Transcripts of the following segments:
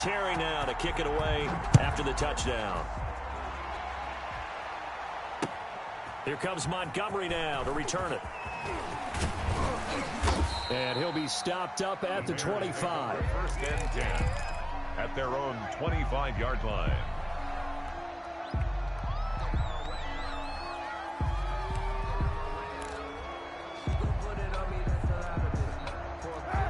Terry now to kick it away after the touchdown. Here comes Montgomery now to return it. And he'll be stopped up at the 25. First and 10 at their own 25-yard line.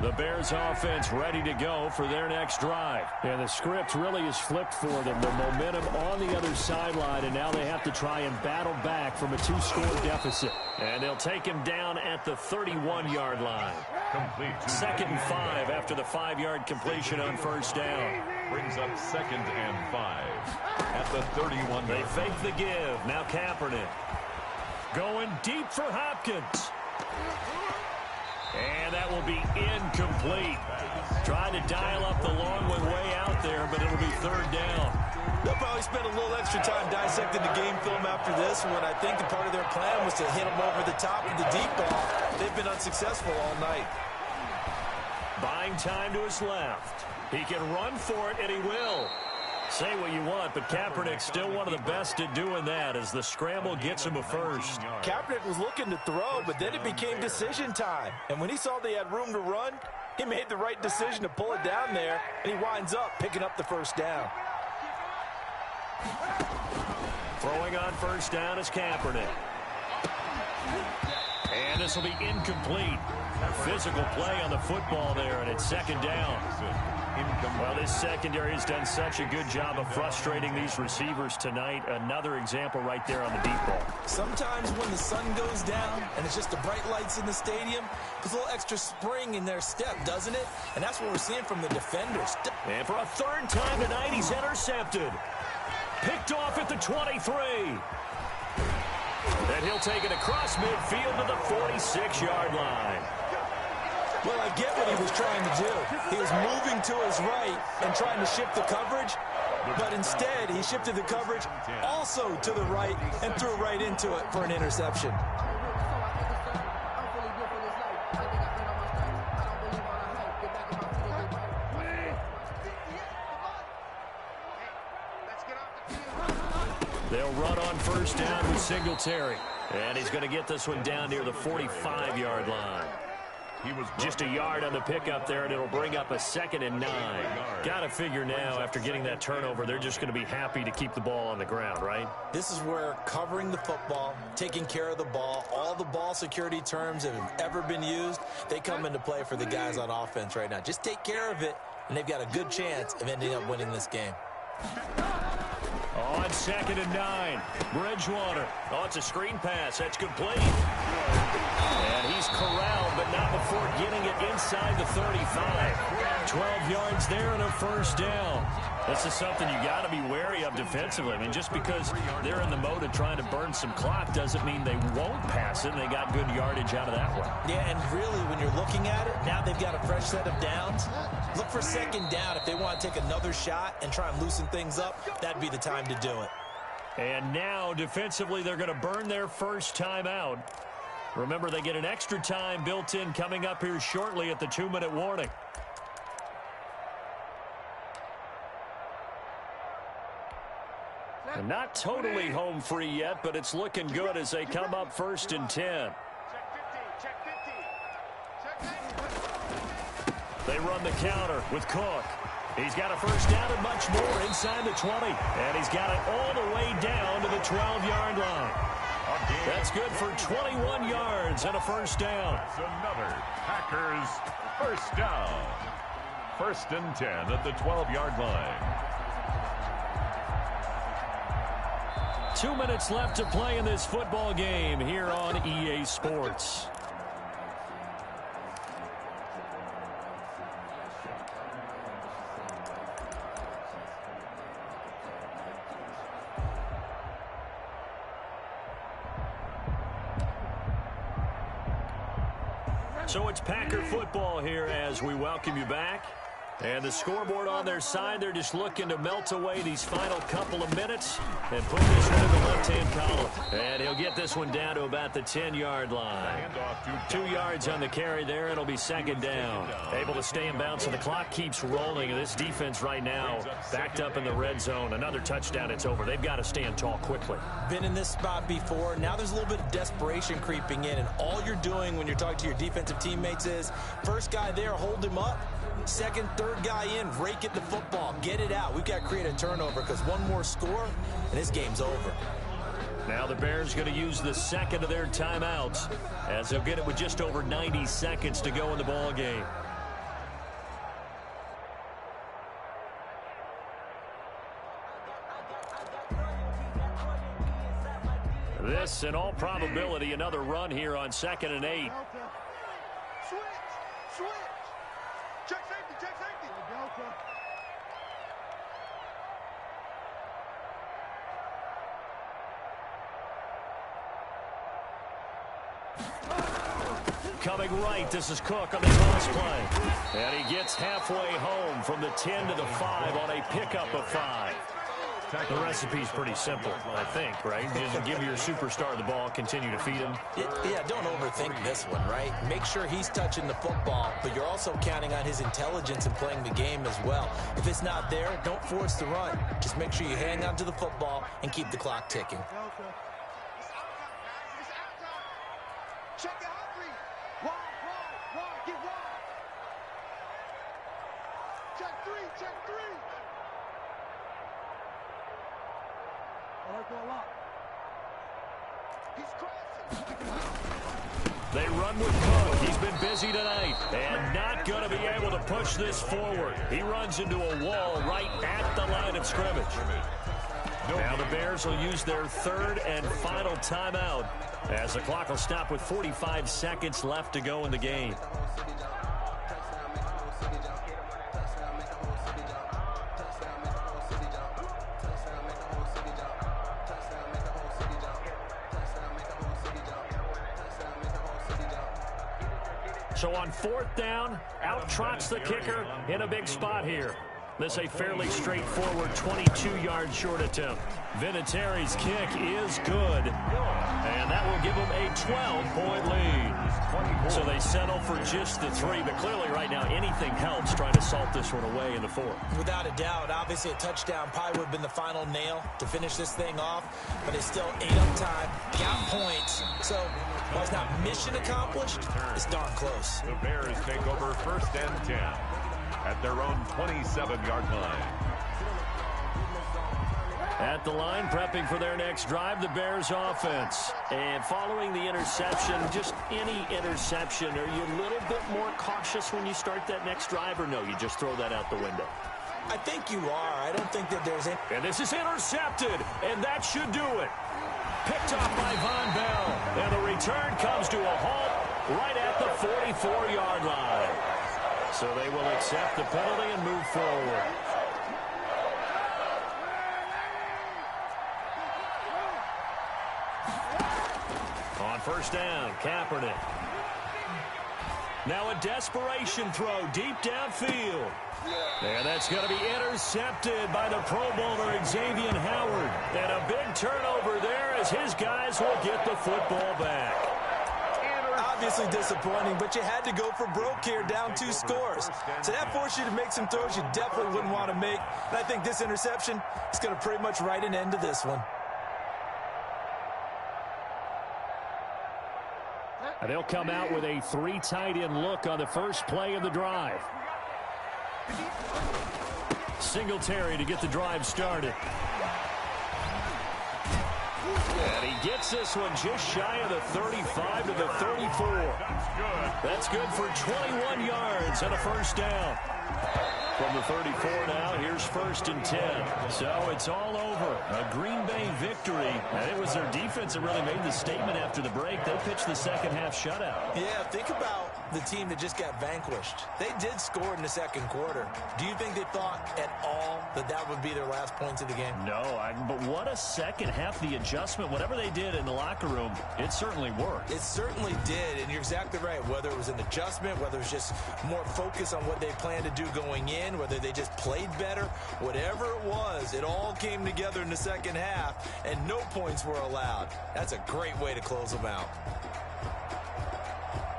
The Bears offense ready to go for their next drive. And the script really is flipped for them. The momentum on the other sideline, and now they have to try and battle back from a 2-score deficit. And they'll take him down at the 31-yard line. Complete. 2nd and 5 after the 5-yard completion on first down. Brings up 2nd and 5 at the 31. They fake the give. Now Kaepernick. Going deep for Hopkins. And that will be incomplete. Trying to dial up the long one way out there, but it'll be 3rd down. They'll probably spend a little extra time dissecting the game film after this one. I think a part of their plan was to hit them over the top of the deep ball. They've been unsuccessful all night. Buying time to his left. He can run for it, and he will. Say what you want, but Kaepernick's still one of the best at doing that as the scramble gets him a first. Kaepernick was looking to throw, but then it became decision time. And when he saw they had room to run, he made the right decision to pull it down there, and he winds up picking up the first down. Throwing on first down is Kaepernick. And this will be incomplete. Physical play on the football there, and it's 2nd down. Well, this secondary has done such a good job of frustrating these receivers tonight. Another example right there on the deep ball. Sometimes when the sun goes down and it's just the bright lights in the stadium, there's a little extra spring in their step, doesn't it? And that's what we're seeing from the defenders. And for a 3rd time tonight, he's intercepted. Picked off at the 23. And he'll take it across midfield to the 46-yard line. Well, I get what he was trying to do. He was moving to his right and trying to shift the coverage, but instead he shifted the coverage also to the right and threw right into it for an interception. They'll run on first down with Singletary. And he's going to get this one down near the 45-yard line. He was just a yard on the pickup there, and it'll bring up a 2nd and 9. Got to figure now, after getting that turnover, they're just going to be happy to keep the ball on the ground, right? This is where covering the football, taking care of the ball, all the ball security terms that have ever been used, they come into play for the guys on offense right now. Just take care of it, and they've got a good chance of ending up winning this game. On 2nd and 9, Bridgewater. Oh, it's a screen pass. That's complete. And he's corralled, but not before getting it inside the 35. 12 yards there and a first down. This is something you got to be wary of defensively. I mean, just because they're in the mode of trying to burn some clock doesn't mean they won't pass it, and they got good yardage out of that one. Yeah, and really, when you're looking at it, now they've got a fresh set of downs. Look for 2nd down. If they want to take another shot and try and loosen things up, that'd be the time to do it. And now, defensively, they're going to burn their first time out. Remember, they get an extra time built in coming up here shortly at the 2-minute warning. And not totally home free yet, but it's looking good as they come up 1st and 10. They run the counter with Cook. He's got a first down and much more inside the 20. And he's got it all the way down to the 12-yard line. That's good for 21 yards and a first down. That's another Packers first down. 1st and 10 at the 12-yard line. 2 minutes left to play in this football game here on EA Sports. So it's Packer football here as we welcome you back. And the scoreboard on their side, they're just looking to melt away these final couple of minutes and put this one in the left-hand column. And he'll get this one down to about the 10-yard line. 2 yards on the carry there. It'll be second down. Able to stay in bounds, so the clock keeps rolling. And this defense right now backed up in the red zone. Another touchdown, it's over. They've got to stand tall quickly. Been in this spot before. Now there's a little bit of desperation creeping in. And all you're doing when you're talking to your defensive teammates is, first guy there, hold him up. Second, third guy in, rake at the football. Get it out. We've got to create a turnover because one more score, and this game's over. Now the Bears going to use the second of their timeouts as they'll get it with just over 90 seconds to go in the ball game. This, in all probability, another run here on 2nd and 8. Switch. Check safety. Coming right, this is Cook on the toss play. And he gets halfway home from the 10 to the 5 on a pickup of 5. The recipe's pretty simple, I think, right? Just give your superstar the ball, continue to feed him. Yeah, don't overthink this one, right? Make sure he's touching the football, but you're also counting on his intelligence in playing the game as well. If it's not there, don't force the run. Just make sure you hang on to the football and keep the clock ticking. Check it out, three. Wide, get wide. Check three. I like that a lot. He's crossing. They run with Cook. He's been busy tonight and not going to be able to push this forward. He runs into a wall right at the line of scrimmage. Now the Bears will use their third and final timeout as the clock will stop with 45 seconds left to go in the game. So on 4th down, out trots the kicker in a big spot here. This a fairly straightforward 22-yard short attempt. Vinatieri's kick is good, and that will give them a 12-point lead. So they settle for just the 3, but clearly right now anything helps trying to salt this one away in the 4th. Without a doubt, obviously a touchdown probably would have been the final nail to finish this thing off, but they still ate up time, got points. So while it's not mission accomplished, it's darn close. The Bears take over 1st and 10 at their own 27-yard line. At the line, prepping for their next drive, the Bears offense. And following the interception, just any interception, are you a little bit more cautious when you start that next drive, or no, you just throw that out the window? I think you are. I don't think that there's any... And this is intercepted, and that should do it. Picked off by Von Bell, and the return comes to a halt right at the 44-yard line. So they will accept the penalty and move forward. On 1st down, Kaepernick. Now a desperation throw deep downfield. And that's going to be intercepted by the Pro Bowler Xavier Howard. And a big turnover there as his guys will get the football back. Obviously disappointing, but you had to go for broke here, down 2 scores. So that forced you to make some throws you definitely wouldn't want to make. And I think this interception is going to pretty much write an end to this one. And they'll come out with a 3 tight end look on the first play of the drive. Singletary to get the drive started. And he gets this one just shy of the 35 to the 34. That's good for 21 yards and a 1st down. From the 34 now, here's 1st and 10. So it's all over. A Green Bay victory. And it was their defense that really made the statement after the break. They pitched the second half shutout. Yeah, think about the team that just got vanquished. They did score in the 2nd quarter. Do you think they thought at all that that would be their last points of the game? No, but what a second half. The adjustment, whatever they did in the locker room, it certainly worked. It certainly did, and you're exactly right. Whether it was an adjustment, whether it was just more focus on what they planned to do going in, whether they just played better, whatever it was, it all came together in the second half, and no points were allowed. That's a great way to close them out.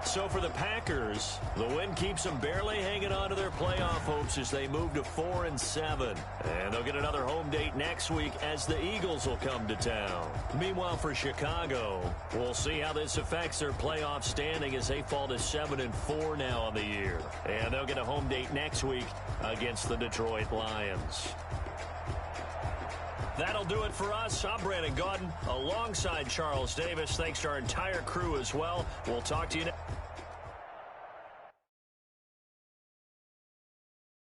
So for the Packers, the win keeps them barely hanging on to their playoff hopes as they move to 4-7. And they'll get another home date next week as the Eagles will come to town. Meanwhile, for Chicago, we'll see how this affects their playoff standing as they fall to 7-4 now on the year. And they'll get a home date next week against the Detroit Lions. That'll do it for us. I'm Brandon Gaudin alongside Charles Davis. Thanks to our entire crew as well. We'll talk to you next.